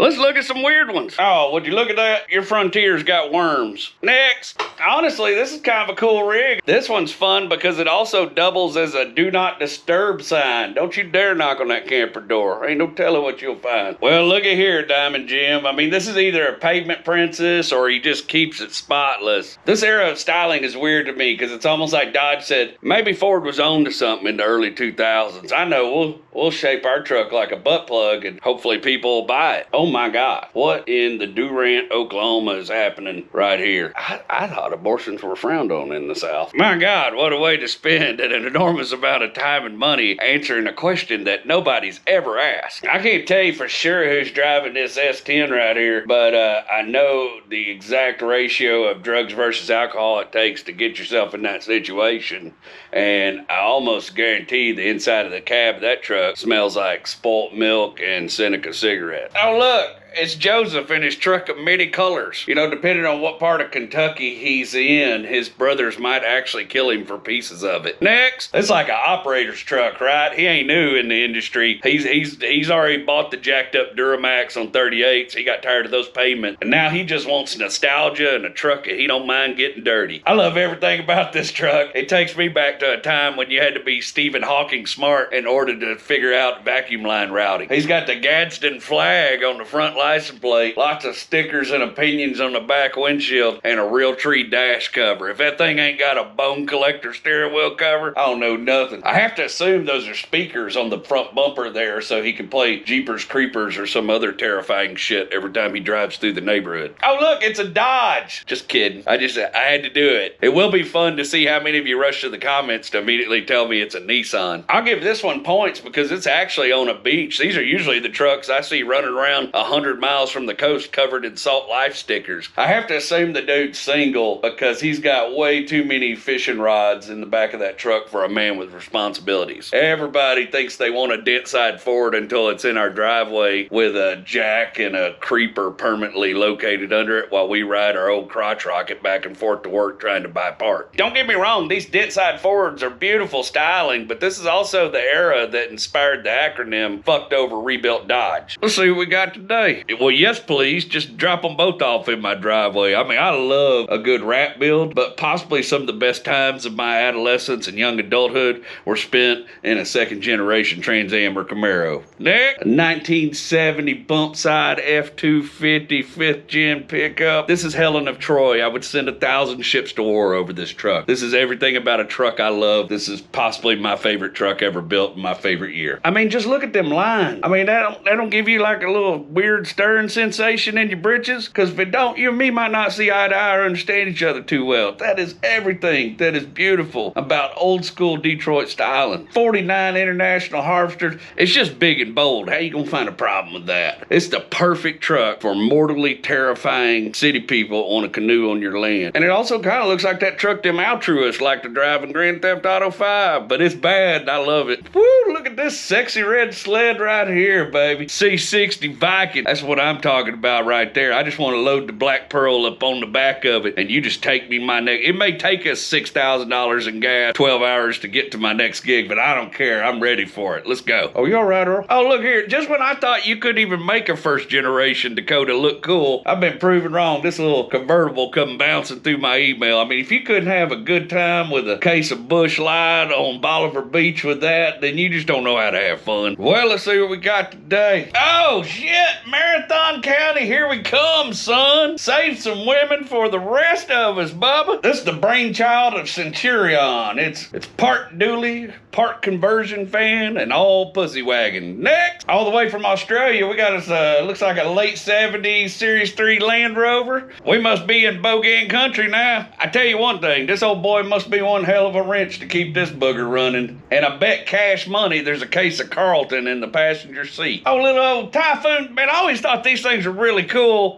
Let's look at some weird ones. Oh, would you look at that? Your Frontier's got worms. Next. Honestly, this is kind of a cool rig. This one's fun because it also doubles as a do not disturb sign. Don't you dare knock on that camper door. Ain't no telling what you'll find. Well, look at here, Diamond Jim. I mean, this is either a pavement princess or he just keeps it spotless. This era of styling is weird to me because it's almost like Dodge said, maybe Ford was on to something in the early 2000s. I know, we'll shape our truck like a butt plug and hopefully people will buy it. Oh my God. What in the Durant, Oklahoma is happening right here? I thought abortions were frowned on in the South. My God, what a way to spend an enormous amount of time and money answering a question that nobody's ever asked. I can't tell you for sure who's driving this S10 right here, but I know the exact ratio of drugs versus alcohol it takes to get yourself in that situation. And I almost guarantee the inside of the cab of that truck smells like spoilt milk and Seneca cigarette. Oh, look. It's Joseph in his truck of many colors. You know, depending on what part of Kentucky he's in, his brothers might actually kill him for pieces of it. Next, it's like an operator's truck, right? He ain't new in the industry. He's already bought the jacked up Duramax on 38s. He got tired of those payments, and now he just wants nostalgia and a truck that he don't mind getting dirty. I love everything about this truck. It takes me back to a time when you had to be Stephen Hawking smart in order to figure out vacuum line routing. He's got the Gadsden flag on the front license plate, lots of stickers and opinions on the back windshield, and a Realtree dash cover. If that thing ain't got a bone collector steering wheel cover, I don't know nothing. I have to assume those are speakers on the front bumper there so he can play Jeepers Creepers or some other terrifying shit every time he drives through the neighborhood. Oh look, it's a Dodge. Just kidding. I had to do it. It will be fun to see how many of you rush to the comments to immediately tell me it's a Nissan. I'll give this one points because it's actually on a beach. These are usually the trucks I see running around 100 miles from the coast covered in Salt Life stickers. I have to assume the dude's single because he's got way too many fishing rods in the back of that truck for a man with responsibilities. Everybody thinks they want a Dentside Ford until it's in our driveway with a jack and a creeper permanently located under it while we ride our old crotch rocket back and forth to work trying to buy parts. Don't get me wrong, these Dentside Fords are beautiful styling, but this is also the era that inspired the acronym fucked over rebuilt Dodge. Let's see what we got today. Well, yes, please. Just drop them both off in my driveway. I mean, I love a good rat build, but possibly some of the best times of my adolescence and young adulthood were spent in a second-generation Trans Am or Camaro. Next, a 1970 bump side F-250 5th-gen pickup. This is Helen of Troy. I would send 1,000 ships to war over this truck. This is everything about a truck I love. This is possibly my favorite truck ever built in my favorite year. I mean, just look at them lines. I mean, that don't give you like a little weird stirring sensation in your britches? Because if it don't, you and me might not see eye to eye or understand each other too well. That is everything that is beautiful about old school Detroit styling. 49 International Harvesters. It's just big and bold. How you gonna find a problem with that? It's the perfect truck for mortally terrifying city people on a canoe on your land. And it also kind of looks like that truck them altruists like to drive in Grand Theft Auto 5, but it's bad and I love it. Woo, look at this sexy red sled right here, baby. C60 Viking. That's what I'm talking about right there. I just want to load the Black Pearl up on the back of it and you just take me my next. It may take us $6,000 in gas, 12 hours to get to my next gig, but I don't care. I'm ready for it. Let's go. Oh, you all right, Earl? Oh, look here. Just when I thought you couldn't even make a first generation Dakota look cool, I've been proven wrong. This little convertible come bouncing through my email. I mean, if you couldn't have a good time with a case of Busch Light on Bolivar Beach with that, then you just don't know how to have fun. Well, let's see what we got today. Oh, shit. Marathon County, here we come, son. Save some women for the rest of us, Bubba. This is the brainchild of Centurion. It's part dually, part conversion fan, and all pussy wagon. Next, all the way from Australia, we got us, looks like a late 70s Series 3 Land Rover. We must be in Bogan country now. I tell you one thing, this old boy must be one hell of a wrench to keep this booger running. And I bet cash money there's a case of Carlton in the passenger seat. Oh, little old Typhoon. Man, I always thought these things were really cool.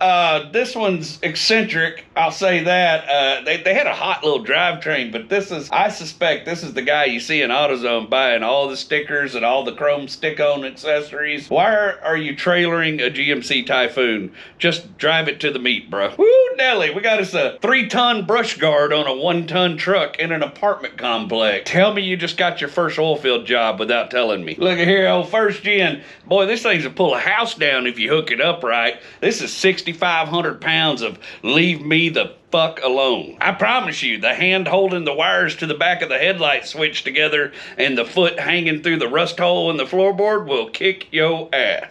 This one's eccentric, I'll say that. They had a hot little drivetrain, but I suspect this is the guy you see in AutoZone buying all the stickers and all the chrome stick-on accessories. Why are you trailering a GMC Typhoon? Just drive it to the meet, bro. Woo, Nelly, we got us a 3-ton brush guard on a 1-ton truck in an apartment complex. Tell me you just got your first oil field job without telling me. Look at here, old first gen. Boy, this thing's to pull a house down if you hook it up right. This is 6,500 pounds of leave me the fuck alone. I promise you, the hand holding the wires to the back of the headlight switch together and the foot hanging through the rust hole in the floorboard will kick your ass.